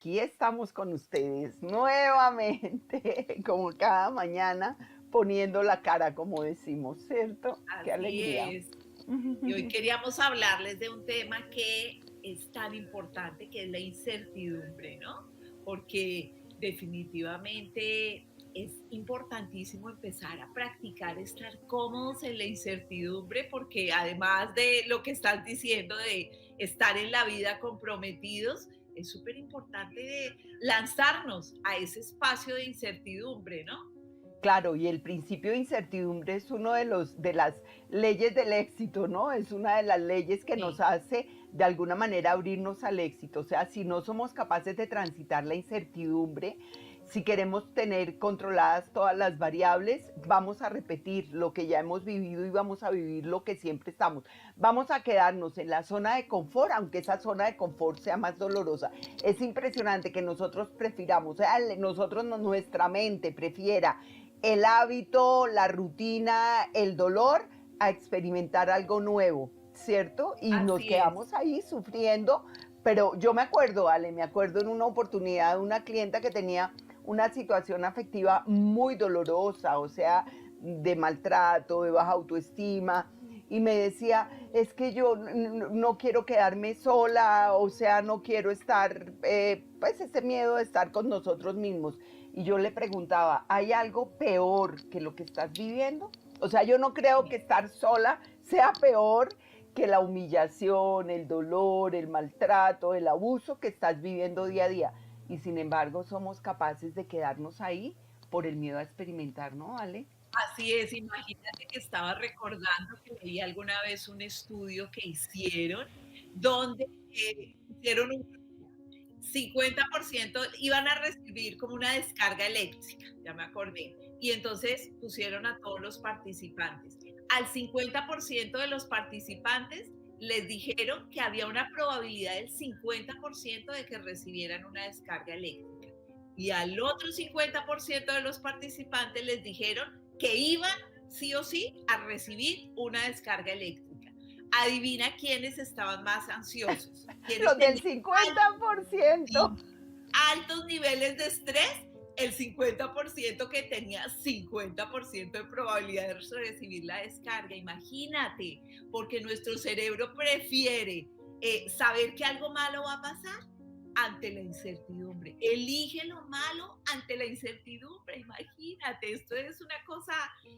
Aquí estamos con ustedes nuevamente, como cada mañana, poniendo la cara, como decimos, ¿cierto? Qué Así alegría. es. Y hoy queríamos hablarles de un tema que es tan importante, que es la incertidumbre, ¿no? Porque definitivamente es importantísimo empezar a practicar estar cómodos en la incertidumbre, porque además de lo que estás diciendo de estar en la vida comprometidos, es súper importante lanzarnos a ese espacio de incertidumbre, ¿no? Claro, y el principio de incertidumbre es uno de las leyes del éxito, ¿no? Es una de las leyes que nos Sí. hace de alguna manera abrirnos al éxito. O sea, si no somos capaces de transitar la incertidumbre, si queremos tener controladas todas las variables, vamos a repetir lo que ya hemos vivido y vamos a vivir lo que siempre estamos. Vamos a quedarnos en la zona de confort, aunque esa zona de confort sea más dolorosa. Es impresionante que nosotros prefiramos, o sea, nuestra mente prefiera el hábito, la rutina, el dolor, a experimentar algo nuevo, ¿cierto? Y nos Así es. quedamos ahí sufriendo, pero yo me acuerdo, Ale, me acuerdo en una oportunidad de una clienta que tenía una situación afectiva muy dolorosa, o sea, de maltrato, de baja autoestima, y me decía, es que yo no quiero quedarme sola, o sea, no quiero estar, pues ese miedo de estar con nosotros mismos. Y yo le preguntaba, ¿hay algo peor que lo que estás viviendo? O sea, yo no creo que estar sola sea peor que la humillación, el dolor, el maltrato, el abuso que estás viviendo día a día. Y sin embargo, somos capaces de quedarnos ahí por el miedo a experimentar, ¿no, Ale? Así es, imagínate que estaba recordando que leí alguna vez un estudio que hicieron donde hicieron un 50% iban a recibir como una descarga eléctrica, ya me acordé, y entonces pusieron a todos los participantes. Al 50% de los participantes les dijeron que había una probabilidad del 50% de que recibieran una descarga eléctrica. Y al otro 50% de los participantes les dijeron que iban sí o sí a recibir una descarga eléctrica. Adivina quiénes estaban más ansiosos, quiénes Los del tenían 50%. altos niveles de estrés, el 50% que tenía 50% de probabilidad de recibir la descarga. Imagínate, porque nuestro cerebro prefiere saber que algo malo va a pasar ante la incertidumbre. Elige lo malo ante la incertidumbre. Imagínate, esto es una cosa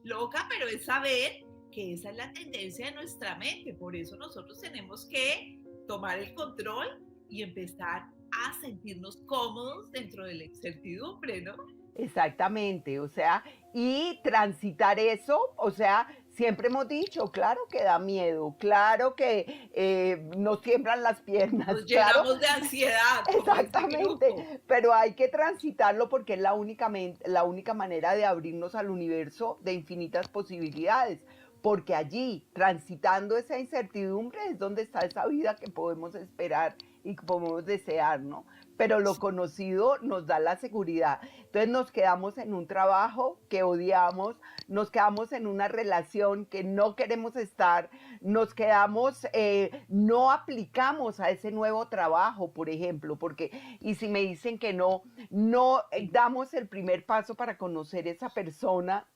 loca, pero es saber que esa es la tendencia de nuestra mente. Por eso nosotros tenemos que tomar el control y empezar a sentirnos cómodos dentro de la incertidumbre, ¿no? Exactamente, o sea, y transitar eso, o sea, siempre hemos dicho, claro que da miedo, claro que nos tiemblan las piernas, Nos claro, llenamos de ansiedad, como ese grupo. exactamente, pero hay que transitarlo porque es la única manera de abrirnos al universo de infinitas posibilidades, porque allí, transitando esa incertidumbre, es donde está esa vida que podemos esperar y que podemos desear, ¿no? Pero lo conocido nos da la seguridad. Entonces nos quedamos en un trabajo que odiamos, nos quedamos en una relación que no queremos estar, nos quedamos, no aplicamos a ese nuevo trabajo, por ejemplo, porque, y si me dicen que no, no Sí, damos el primer paso para conocer esa persona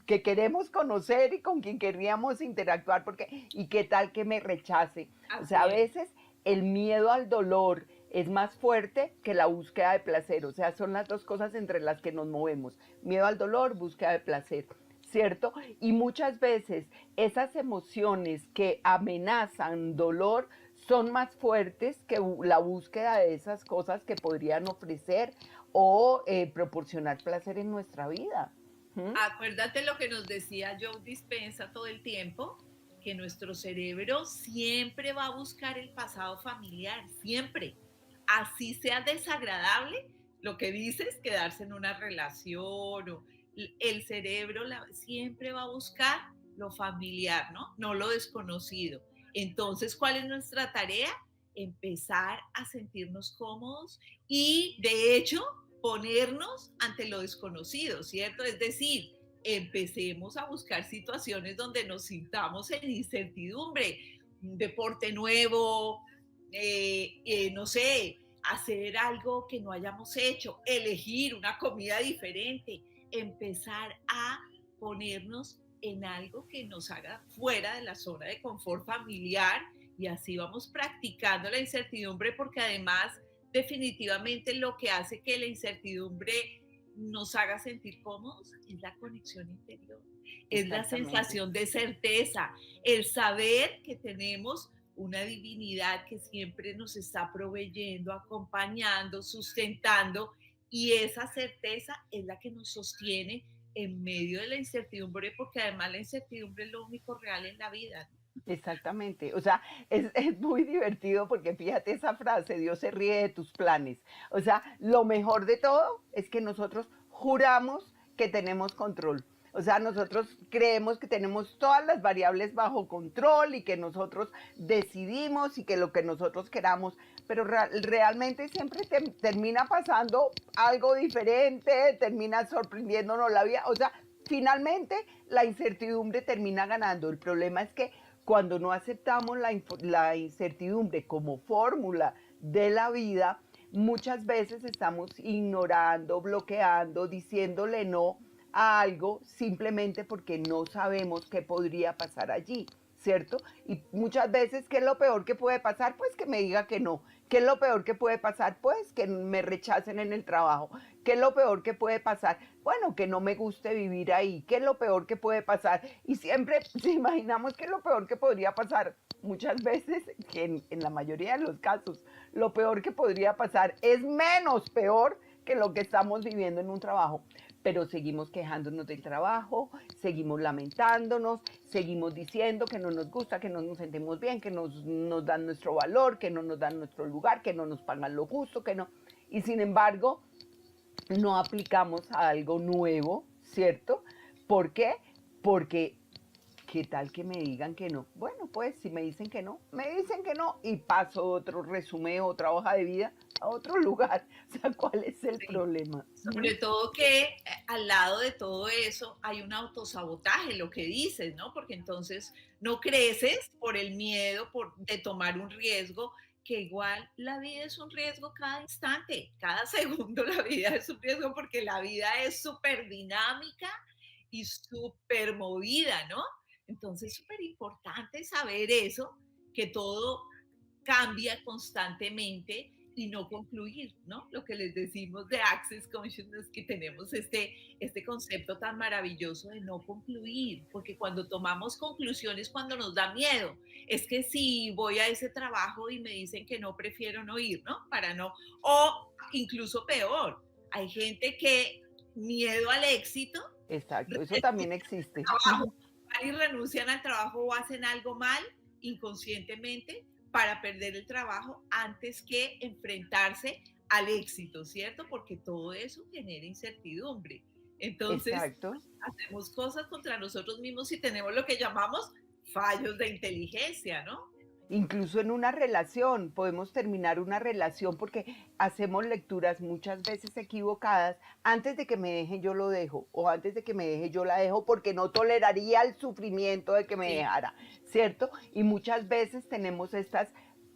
que queremos conocer y con quien querríamos interactuar, porque, y qué tal que me rechace. O sea, a así es. veces el miedo al dolor es más fuerte que la búsqueda de placer. O sea, son las dos cosas entre las que nos movemos. Miedo al dolor, búsqueda de placer. ¿Cierto? Y muchas veces esas emociones que amenazan dolor son más fuertes que la búsqueda de esas cosas que podrían ofrecer o proporcionar placer en nuestra vida. ¿Mm? Acuérdate lo que nos decía Joe Dispensa todo el tiempo, que nuestro cerebro siempre va a buscar el pasado familiar, siempre. Así sea desagradable, lo que dices, quedarse en una relación o el cerebro siempre va a buscar lo familiar, ¿no? No lo desconocido. Entonces, ¿cuál es nuestra tarea? Empezar a sentirnos cómodos y, de hecho, ponernos ante lo desconocido, ¿cierto? Es decir, empecemos a buscar situaciones donde nos sintamos en incertidumbre, un deporte nuevo, no sé, hacer algo que no hayamos hecho, elegir una comida diferente, empezar a ponernos en algo que nos haga fuera de la zona de confort familiar y así vamos practicando la incertidumbre porque además definitivamente lo que hace que la incertidumbre nos haga sentir cómodos es la conexión interior, es la Exactamente. sensación de certeza, el saber que tenemos una divinidad que siempre nos está proveyendo, acompañando, sustentando, y esa certeza es la que nos sostiene en medio de la incertidumbre, porque además la incertidumbre es lo único real en la vida, ¿no? Exactamente, o sea, es muy divertido porque fíjate esa frase, Dios se ríe de tus planes. O sea, lo mejor de todo es que nosotros juramos que tenemos control. O sea, nosotros creemos que tenemos todas las variables bajo control y que nosotros decidimos y que lo que nosotros queramos, pero realmente siempre termina pasando algo diferente, termina sorprendiéndonos la vida. O sea, finalmente la incertidumbre termina ganando. El problema es que cuando no aceptamos la incertidumbre como fórmula de la vida, muchas veces estamos ignorando, bloqueando, diciéndole no a algo simplemente porque no sabemos qué podría pasar allí, ¿cierto? Y muchas veces, ¿qué es lo peor que puede pasar? Pues que me diga que no. ¿Qué es lo peor que puede pasar? Pues que me rechacen en el trabajo. ¿Qué es lo peor que puede pasar? Bueno, que no me guste vivir ahí. ¿Qué es lo peor que puede pasar? Y siempre si imaginamos qué es lo peor que podría pasar. Muchas veces, que en la mayoría de los casos, lo peor que podría pasar es menos peor que lo que estamos viviendo en un trabajo. Pero seguimos quejándonos del trabajo, seguimos lamentándonos, seguimos diciendo que no nos gusta, que no nos sentimos bien, que nos dan nuestro valor, que no nos dan nuestro lugar, que no nos pagan lo justo, que no. Y sin embargo, no aplicamos a algo nuevo, ¿cierto? ¿Por qué? Porque ¿qué tal que me digan que no? Bueno, pues si me dicen que no, me dicen que no y paso otro resumen, otra hoja de vida a otro lugar. O sea, ¿cuál es el Sí. problema? ¿Mm? Sobre todo que al lado de todo eso hay un autosabotaje, lo que dices, ¿no? Porque entonces no creces por el miedo de tomar un riesgo, que igual la vida es un riesgo cada instante, cada segundo la vida es un riesgo porque la vida es súper dinámica y súper movida, ¿no? Entonces es súper importante saber eso, que todo cambia constantemente y no concluir, ¿no? Lo que les decimos de Access Consciousness, que tenemos este concepto tan maravilloso de no concluir, porque cuando tomamos conclusiones, cuando nos da miedo, es que si voy a ese trabajo y me dicen que no, prefiero no ir, ¿no? Para no, o incluso peor, hay gente que miedo al éxito, Exacto, eso también renuncian existe. al trabajo, van y renuncian al trabajo o hacen algo mal inconscientemente para perder el trabajo antes que enfrentarse al éxito, ¿cierto? Porque todo eso genera incertidumbre. Entonces, Exacto. hacemos cosas contra nosotros mismos y tenemos lo que llamamos fallos de inteligencia, ¿no? Incluso en una relación, podemos terminar una relación porque hacemos lecturas muchas veces equivocadas. Antes de que me deje, yo lo dejo. O antes de que me deje, yo la dejo porque no toleraría el sufrimiento de que me Sí, dejara, ¿cierto? Y muchas veces tenemos estas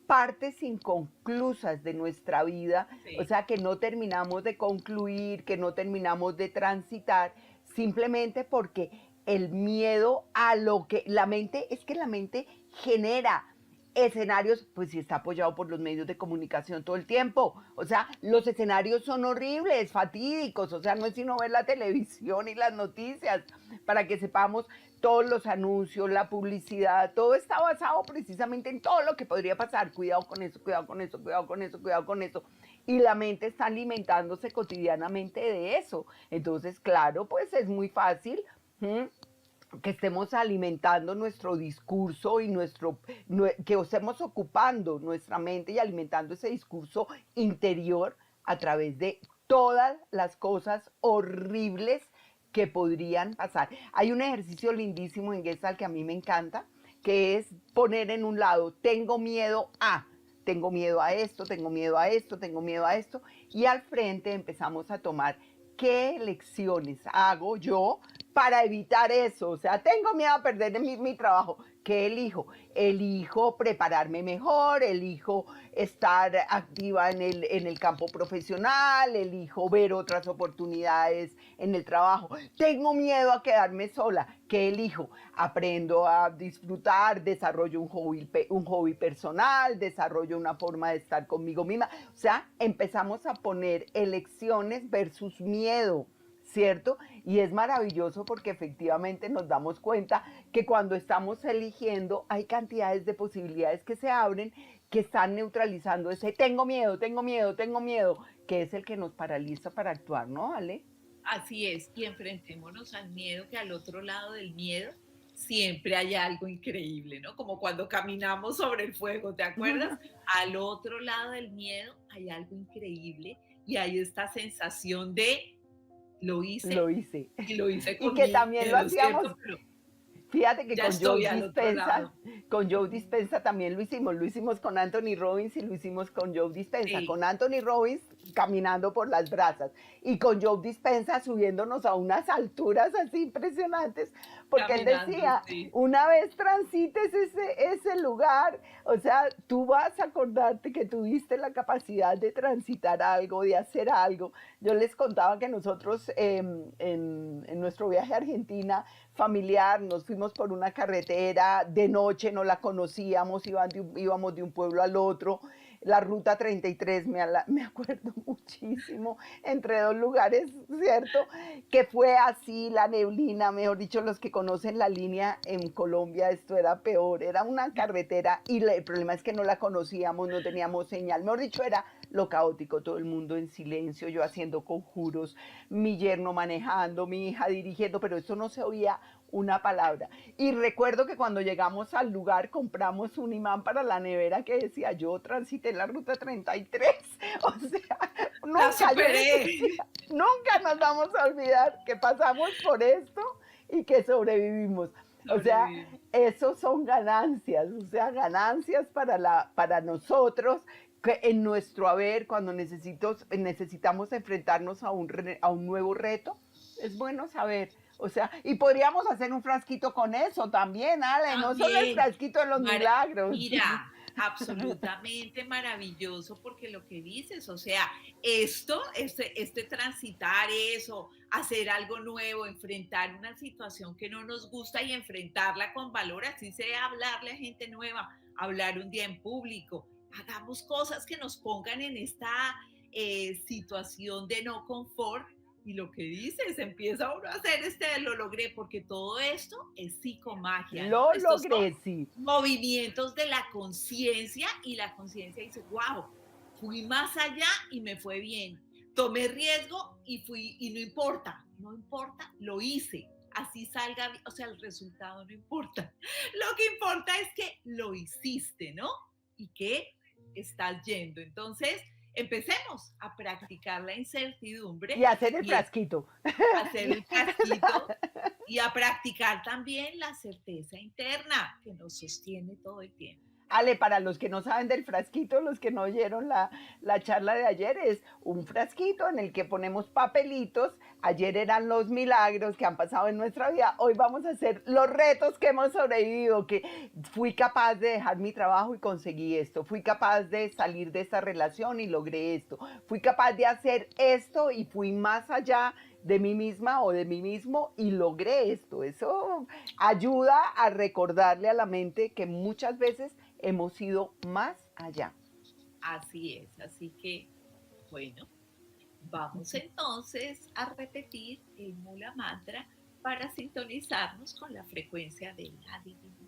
partes inconclusas de nuestra vida, o sí, sea, que no terminamos de concluir, que no terminamos de transitar, simplemente porque el miedo a lo que la mente, es que la mente genera escenarios, pues si está apoyado por los medios de comunicación todo el tiempo. O sea, los escenarios son horribles, fatídicos. O sea, no es sino ver la televisión y las noticias para que sepamos todos los anuncios, la publicidad, todo está basado precisamente en todo lo que podría pasar. Cuidado con eso, cuidado con eso, cuidado con eso, cuidado con eso. Y la mente está alimentándose cotidianamente de eso. Entonces, claro, pues es muy fácil. ¿Mm? Que estemos alimentando nuestro discurso y que estemos ocupando nuestra mente y alimentando ese discurso interior a través de todas las cosas horribles que podrían pasar. Hay un ejercicio lindísimo en Gestalt que a mí me encanta, que es poner en un lado, tengo miedo a esto, tengo miedo a esto, tengo miedo a esto, y al frente empezamos a tomar qué elecciones hago yo para evitar eso. O sea, tengo miedo a perder mi trabajo. ¿qué elijo? Elijo prepararme mejor, elijo estar activa en el campo profesional, elijo ver otras oportunidades en el trabajo. Tengo miedo a quedarme sola. ¿Qué elijo? Aprendo a disfrutar, desarrollo un hobby personal, desarrollo una forma de estar conmigo misma. O sea, empezamos a poner elecciones versus miedo. ¿Cierto? Y es maravilloso porque efectivamente nos damos cuenta que cuando estamos eligiendo hay cantidades de posibilidades que se abren que están neutralizando ese tengo miedo, tengo miedo, tengo miedo, que es el que nos paraliza para actuar, ¿no, Ale? Así es, y enfrentémonos al miedo, que al otro lado del miedo siempre hay algo increíble, ¿no? Como cuando caminamos sobre el fuego, ¿te acuerdas? Al otro lado del miedo hay algo increíble y hay esta sensación de lo Lo hice hice. y lo hice Y con que también lo miedo, hacíamos. ¿cierto? Pero Fíjate que ya estoy al otro lado. Con Joe Ujú. Dispenza también lo hicimos con Anthony Robbins y lo hicimos con Joe Dispenza, Sí, con Anthony Robbins caminando por las brasas y con Joe Dispenza subiéndonos a unas alturas así impresionantes, porque él caminando, decía, sí. una vez transites ese lugar, o sea, tú vas a acordarte que tuviste la capacidad de transitar algo, de hacer algo. Yo les contaba que nosotros en nuestro viaje a Argentina, familiar, nos fuimos por una carretera, de noche no la conocíamos, íbamos de un pueblo al otro, la ruta 33, me acuerdo muchísimo, entre dos lugares, ¿cierto? Que fue así, la neblina, mejor dicho, los que conocen la línea en Colombia, esto era peor, era una carretera y el problema es que no la conocíamos, no teníamos señal, mejor dicho, era lo caótico, todo el mundo en silencio, yo haciendo conjuros, mi yerno manejando, mi hija dirigiendo, pero esto no se oía una palabra. Y recuerdo que cuando llegamos al lugar compramos un imán para la nevera que decía yo transité la ruta 33. O sea, La nunca, yo les superé. decía, nunca nos vamos a olvidar que pasamos por esto y que sobrevivimos. O sea, Sobreviví. esos son ganancias, o sea, ganancias para nosotros que en nuestro haber, cuando necesitamos enfrentarnos a un nuevo reto, es bueno saber. O sea, y podríamos hacer un frasquito con eso también, Ale, no solo el También, frasquito de los milagros. mira, absolutamente maravilloso porque lo que dices, o sea, este transitar eso, hacer algo nuevo, enfrentar una situación que no nos gusta y enfrentarla con valor, así sea hablarle a gente nueva, hablar un día en público, hagamos cosas que nos pongan en esta situación de no confort y lo que dices, empieza uno a hacer lo logré, porque todo esto es psicomagia, ¿no? Lo Estos son logré, sí. movimientos de la conciencia y la conciencia dice, wow, fui más allá y me fue bien. Tomé riesgo y fui, y no importa, no importa, lo hice. Así salga, o sea, el resultado no importa. Lo que importa es que lo hiciste, ¿no? Y que estás yendo. Entonces, empecemos a practicar la Y incertidumbre hacer el y frasquito. hacer el casquito y a practicar también la certeza interna que nos sostiene todo el tiempo. Ale, para los que no saben del frasquito, los que no oyeron la charla de ayer, es un frasquito en el que ponemos papelitos. Ayer eran los milagros que han pasado en nuestra vida. Hoy vamos a hacer los retos que hemos sobrevivido, que fui capaz de dejar mi trabajo y conseguí esto. Fui capaz de salir de esta relación y logré esto. Fui capaz de hacer esto y fui más allá de mí misma o de mí mismo y logré esto. Eso ayuda a recordarle a la mente que muchas veces hemos ido más allá. Así es, así que, bueno, vamos entonces a repetir el Mula Mantra para sintonizarnos con la frecuencia de la divinidad.